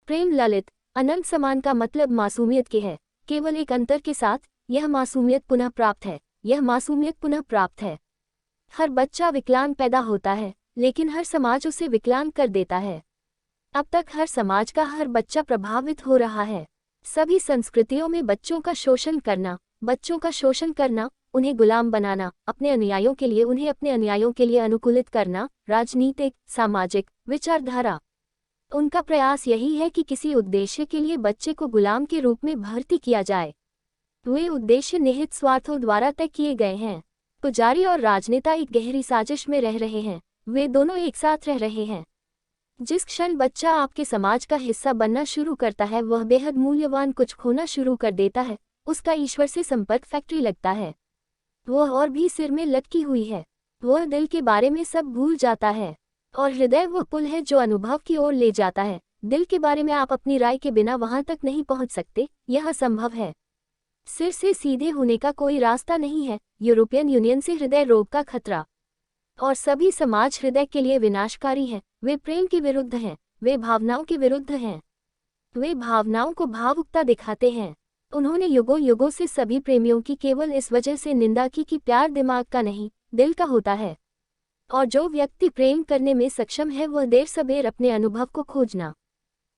प्रेम ललित अनंत समान का मतलब मासूमियत के है, केवल एक अंतर के साथ, यह मासूमियत पुनः प्राप्त है। यह मासूमियत पुनः प्राप्त है। हर बच्चा विकलांग पैदा होता है, लेकिन हर समाज उसे विकलांग कर देता है। अब तक हर समाज का हर बच्चा प्रभावित हो रहा है। सभी संस्कृतियों में बच्चों का शोषण करना, उन्हें गुलाम बनाना, अपने अनुयायियों के लिए उन्हें अपने अनुयायियों के लिए अनुकूलित करना, राजनीतिक, सामाजिक, विचारधारा। उनका प्रयास यही है कि किसी उद्देश्य के लिए बच्चे को गुलाम के रूप में भर्ती किया जाए। वे उद्देश्य निहित स्वार्थों द्वारा तय किए गए हैं। पुजारी और राजनेता एक गहरी साजिश में रह रहे हैं। वे दोनों एक साथ रह रहे हैं। जिस क्षण बच्चा आपके समाज का हिस्सा बनना शुरू करता है, वह बेहद मूल्यवान कुछ खोना शुरू कर देता है। उसका ईश्वर से संपर्क फैक्ट्री लगता है। वह और भी सिर में लटकी हुई है। वह दिल के बारे में सब भूल जाता है, और हृदय वह पुल है जो अनुभव की ओर ले जाता है। दिल के बारे में आप अपनी राय के बिना वहां तक नहीं पहुंच सकते, यह असंभव है। सिर से सीधे होने का कोई रास्ता नहीं है। यूरोपियन यूनियन से हृदय रोग का खतरा, और सभी समाज हृदय के लिए विनाशकारी हैं। वे प्रेम के विरुद्ध हैं, वे भावनाओं के विरुद्ध हैं। वे भावनाओं को भावुकता दिखाते हैं। उन्होंने युगों युगों से सभी प्रेमियों की केवल इस वजह से निंदा की कि प्यार दिमाग का नहीं, दिल का होता है। और जो व्यक्ति प्रेम करने में सक्षम है, वह देर सबेर अपने अनुभव को खोजना।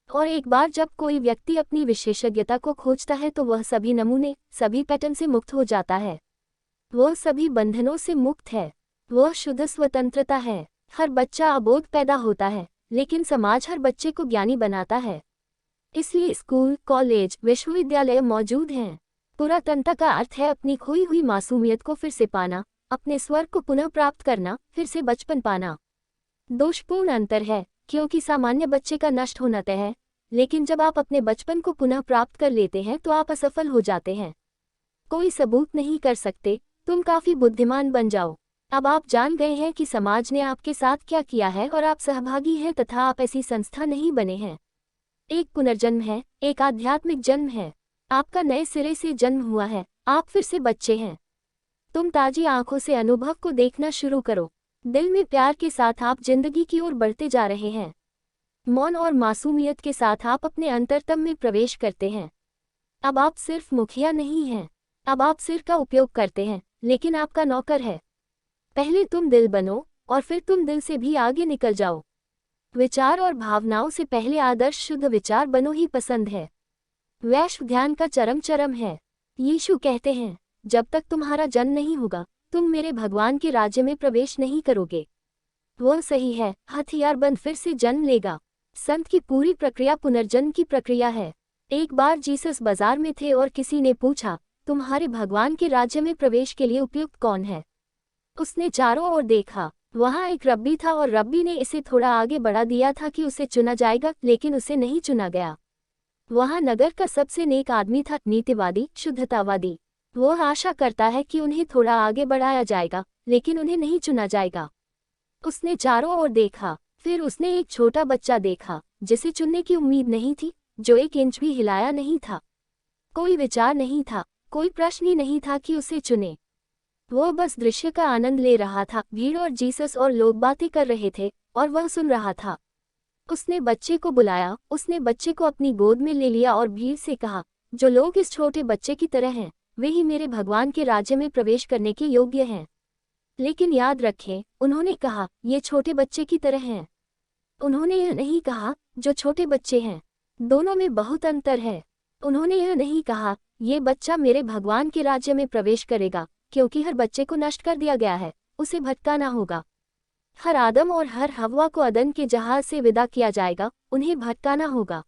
और एक बार जब कोई व्यक्ति अपनी विशेषज्ञता को खोजता है, तो वह सभी नमूने, सभी पैटर्न से मुक्त हो जाता है। वह सभी बंधनों से मुक्त है। वह शुद्ध स्वतंत्रता है। हर बच्चा अबोध पैदा होता है, लेकिन समाज हर बच्चे को ज्ञानी बनाता है। इसलिए स्कूल, कॉलेज, विश्वविद्यालय मौजूद हैं। पुरातनता का अर्थ है अपनी खोई हुई मासूमियत को फिर से पाना, अपने स्वर को पुनः प्राप्त करना, फिर से बचपन पाना। दोषपूर्ण अंतर है, क्योंकि सामान्य बच्चे का नष्ट होना तय है, लेकिन जब आप अपने बचपन को पुनः प्राप्त कर लेते हैं तो आप असफल हो जाते हैं। कोई सबूत नहीं कर सकते, तुम काफी बुद्धिमान बन जाओ। अब आप जान गए हैं कि समाज ने आपके साथ क्या किया है, और आप सहभागी हैं तथा आप ऐसी संस्था नहीं बने हैं। एक पुनर्जन्म है, एक आध्यात्मिक जन्म है। आपका नए सिरे से जन्म हुआ है, आप फिर से बच्चे हैं। तुम ताजी आंखों से अनुभव को देखना शुरू करो। दिल में प्यार के साथ आप जिंदगी की ओर बढ़ते जा रहे हैं। मौन और मासूमियत के साथ आप अपने अंतरतम में प्रवेश करते हैं। अब आप सिर्फ मुखिया नहीं हैं, अब आप सिर का उपयोग करते हैं, लेकिन आपका नौकर है। पहले तुम दिल बनो, और फिर तुम दिल से भी आगे निकल जाओ। विचार और भावनाओं से पहले आदर्श शुद्ध विचार बनो ही पसंद है। वैश्व ध्यान का चरम है। यीशु कहते हैं, जब तक तुम्हारा जन्म नहीं होगा, तुम मेरे भगवान के राज्य में प्रवेश नहीं करोगे। वह सही है। हथियारबंद फिर से जन्म लेगा। संत की पूरी प्रक्रिया पुनर्जन्म की प्रक्रिया है। एक बार जीसस बाजार में थे और किसी ने पूछा, तुम्हारे भगवान के राज्य में प्रवेश के लिए उपयुक्त कौन है? उसने चारों ओर देखा। वहां एक रब्बी था, और रब्बी ने इसे थोड़ा आगे बढ़ा दिया था कि उसे चुना जाएगा, लेकिन उसे नहीं चुना गया। वहां नगर का सबसे नेक आदमी था, नीतिवादी, शुद्धतावादी। वह आशा करता है कि उन्हें थोड़ा आगे बढ़ाया जाएगा, लेकिन उन्हें नहीं चुना जाएगा। उसने चारों ओर देखा। फिर उसने एक छोटा बच्चा देखा, जिसे चुनने की उम्मीद नहीं थी, जो 1 इंच भी हिलाया नहीं था। कोई विचार नहीं था, कोई प्रश्न ही नहीं था कि उसे चुने। वह बस दृश्य का आनंद ले रहा था। भीड़ और जीसस और लोग बातें कर रहे थे, और वह सुन रहा था। उसने बच्चे को बुलाया, उसने बच्चे को अपनी गोद में ले लिया और भीड़ से कहा, जो लोग इस छोटे बच्चे की तरह हैं, वे ही मेरे भगवान के राज्य में प्रवेश करने के योग्य हैं। लेकिन याद रखें, उन्होंने कहा, ये छोटे बच्चे की तरह हैं। उन्होंने यह नहीं कहा, जो छोटे बच्चे हैं। दोनों में बहुत अंतर है। उन्होंने यह नहीं कहा, ये बच्चा मेरे भगवान के राज्य में प्रवेश करेगा, क्योंकि हर बच्चे को नष्ट कर दिया गया है, उसे भटकाना होगा। हर आदम और हर हव्वा को अदन के जहाज से विदा किया जाएगा, उन्हें भटकाना होगा।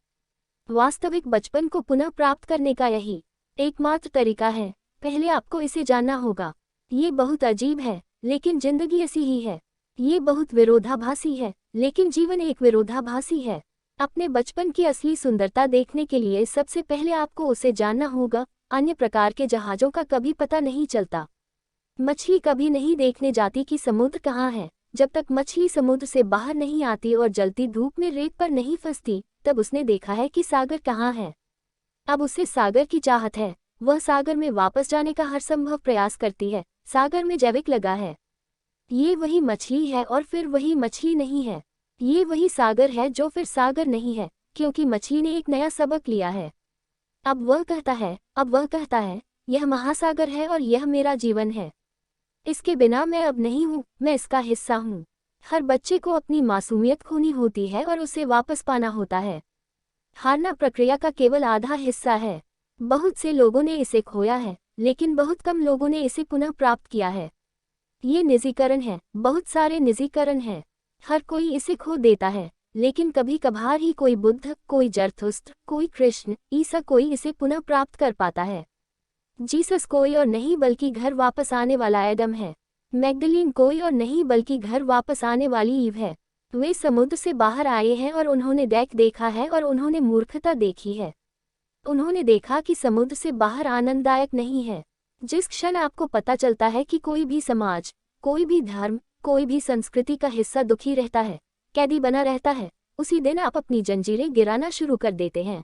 वास्तविक बचपन को पुनः प्राप्त करने का यही एकमात्र तरीका है। पहले आपको इसे जानना होगा। ये बहुत अजीब है, लेकिन जिंदगी ऐसी ही है। ये बहुत विरोधाभासी है, लेकिन जीवन एक विरोधाभासी है। अपने बचपन की असली सुंदरता देखने के लिए सबसे पहले आपको उसे जानना होगा। अन्य प्रकार के जहाज़ों का कभी पता नहीं चलता। मछली कभी नहीं देखने जाती कि समुद्र कहाँ है। जब तक मछली समुद्र से बाहर नहीं आती और जलती धूप में रेत पर नहीं फंसती, तब उसने देखा है कि सागर कहाँ है। अब उसे सागर की चाहत है। वह सागर में वापस जाने का हर संभव प्रयास करती है। सागर में जैविक लगा है। ये वही मछली है और फिर वही मछली नहीं है। ये वही सागर है जो फिर सागर नहीं है, क्योंकि मछली ने एक नया सबक लिया है। अब वह कहता है, यह महासागर है और यह मेरा जीवन है। इसके बिना मैं अब नहीं हूँ, मैं इसका हिस्सा हूँ। हर बच्चे को अपनी मासूमियत खोनी होती है और उसे वापस पाना होता है। हारना प्रक्रिया का केवल आधा हिस्सा है। बहुत से लोगों ने इसे खोया है, लेकिन बहुत कम लोगों ने इसे पुनः प्राप्त किया है। ये निजीकरण है, बहुत सारे निजीकरण हैं। हर कोई इसे खो देता है, लेकिन कभी कभार ही कोई बुद्ध, कोई जरथुस्त्र, कोई कृष्ण, ईसा कोई इसे पुनः प्राप्त कर पाता है। जीसस कोई और नहीं बल्कि घर वापस आने वाला एडम है। मैग्दलीन कोई और नहीं बल्कि घर वापस आने वाली ईव है। वे समुद्र से बाहर आए हैं और उन्होंने देखा है और उन्होंने मूर्खता देखी है। उन्होंने देखा कि समुद्र से बाहर आनंददायक नहीं है। जिस क्षण आपको पता चलता है कि कोई भी समाज, कोई भी धर्म, कोई भी संस्कृति का हिस्सा दुखी रहता है, कैदी बना रहता है, उसी दिन आप अपनी जंजीरें गिराना शुरू कर देते हैं।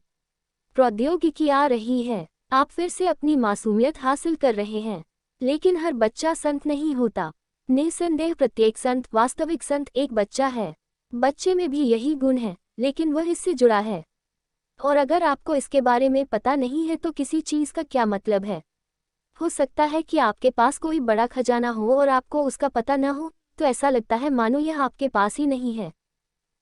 प्रौद्योगिकी आ रही है, आप फिर से अपनी मासूमियत हासिल कर रहे हैं। लेकिन हर बच्चा संत नहीं होता। निस्संदेह प्रत्येक संत, वास्तविक संत एक बच्चा है। बच्चे में भी यही गुण है, लेकिन वह इससे जुड़ा है। और अगर आपको इसके बारे में पता नहीं है तो किसी चीज़ का क्या मतलब है? हो सकता है कि आपके पास कोई बड़ा खजाना हो और आपको उसका पता न हो, तो ऐसा लगता है मानो यह आपके पास ही नहीं है।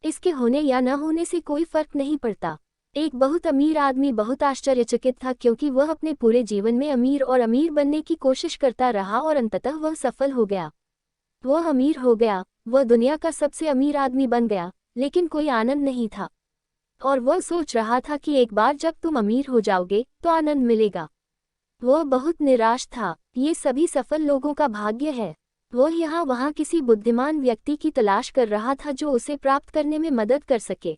इसके होने या न होने से कोई फर्क नहीं पड़ता। एक बहुत अमीर आदमी बहुत आश्चर्यचकित था क्योंकि वह अपने पूरे जीवन में अमीर और अमीर बनने की कोशिश करता रहा और अंततः वह सफल हो गया। वह अमीर हो गया, वह दुनिया का सबसे अमीर आदमी बन गया, लेकिन कोई आनंद नहीं था। और वह सोच रहा था कि एक बार जब तुम अमीर हो जाओगे तो आनंद मिलेगा। वह बहुत निराश था। ये सभी सफल लोगों का भाग्य है। वह यहाँ वहाँ किसी बुद्धिमान व्यक्ति की तलाश कर रहा था जो उसे प्राप्त करने में मदद कर सके।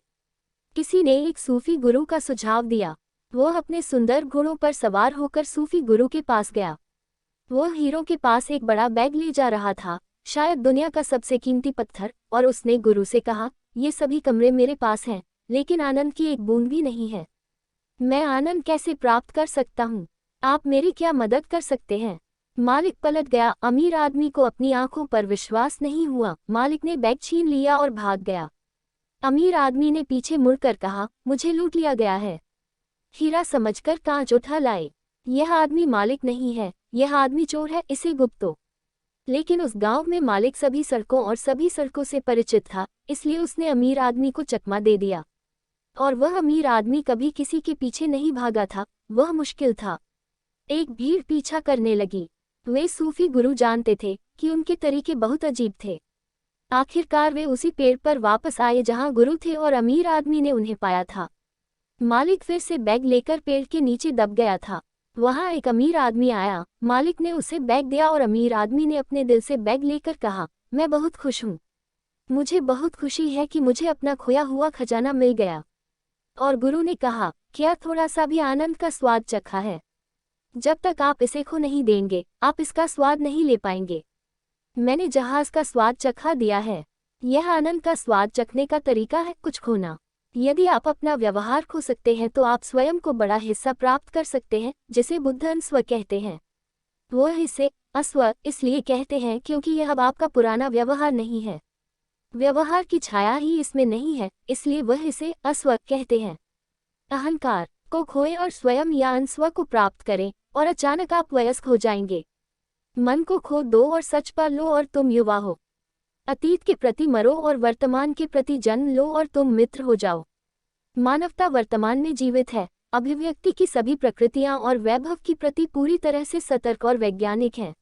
किसी ने एक सूफी गुरु का सुझाव दिया। वह अपने सुंदर घोड़ों पर सवार होकर सूफी गुरु के पास गया। वह हीरो के पास एक बड़ा बैग ले जा रहा था, शायद दुनिया का सबसे कीमती पत्थर, और उसने गुरु से कहा, ये सभी कमरे मेरे पास हैं, लेकिन आनंद की एक बूंद भी नहीं है। मैं आनंद कैसे प्राप्त कर सकता हूँ? आप मेरी क्या मदद कर सकते हैं? मालिक पलट गया। अमीर आदमी को अपनी आंखों पर विश्वास नहीं हुआ। मालिक ने बैग छीन लिया और भाग गया। अमीर आदमी ने पीछे मुड़कर कहा, मुझे लूट लिया गया है। हीरा समझकर कांच उठा लाए। यह आदमी मालिक नहीं है, यह आदमी चोर है, इसे गुप्तो। लेकिन उस गांव में मालिक सभी सड़कों और सभी सड़कों से परिचित था, इसलिए उसने अमीर आदमी को चकमा दे दिया। और वह अमीर आदमी कभी किसी के पीछे नहीं भागा था, वह मुश्किल था। एक भीड़ पीछा करने लगी। वे सूफी गुरु जानते थे कि उनके तरीके बहुत अजीब थे। आखिरकार वे उसी पेड़ पर वापस आए जहां गुरु थे और अमीर आदमी ने उन्हें पाया था। मालिक फिर से बैग लेकर पेड़ के नीचे दब गया था। वहां एक अमीर आदमी आया। मालिक ने उसे बैग दिया और अमीर आदमी ने अपने दिल से बैग लेकर कहा, मैं बहुत खुश हूँ। मुझे बहुत खुशी है कि मुझे अपना खोया हुआ खजाना मिल गया। और गुरु ने कहा, क्या थोड़ा सा भी आनंद का स्वाद चखा है? जब तक आप इसे खो नहीं देंगे, आप इसका स्वाद नहीं ले पाएंगे। मैंने जहाज का स्वाद चखा दिया है। यह आनंद का स्वाद चखने का तरीका है कुछ खोना। यदि आप अपना व्यवहार खो सकते हैं तो आप स्वयं को बड़ा हिस्सा प्राप्त कर सकते हैं, जिसे बुद्धन स्व कहते हैं। वह इसे अस्व इसलिए कहते हैं क्योंकि यह अब आपका पुराना व्यवहार नहीं है। व्यवहार की छाया ही इसमें नहीं है, इसलिए वह इसे अस्व कहते हैं। अहंकार को खोएं और स्वयं या अनस्व को प्राप्त करें, और अचानक आप वयस्क हो जाएंगे। मन को खो दो और सच पर लो और तुम युवा हो। अतीत के प्रति मरो और वर्तमान के प्रति जन्म लो और तुम मित्र हो जाओ। मानवता वर्तमान में जीवित है। अभिव्यक्ति की सभी प्रकृतियां और वैभव की प्रति पूरी तरह से सतर्क और वैज्ञानिक हैं।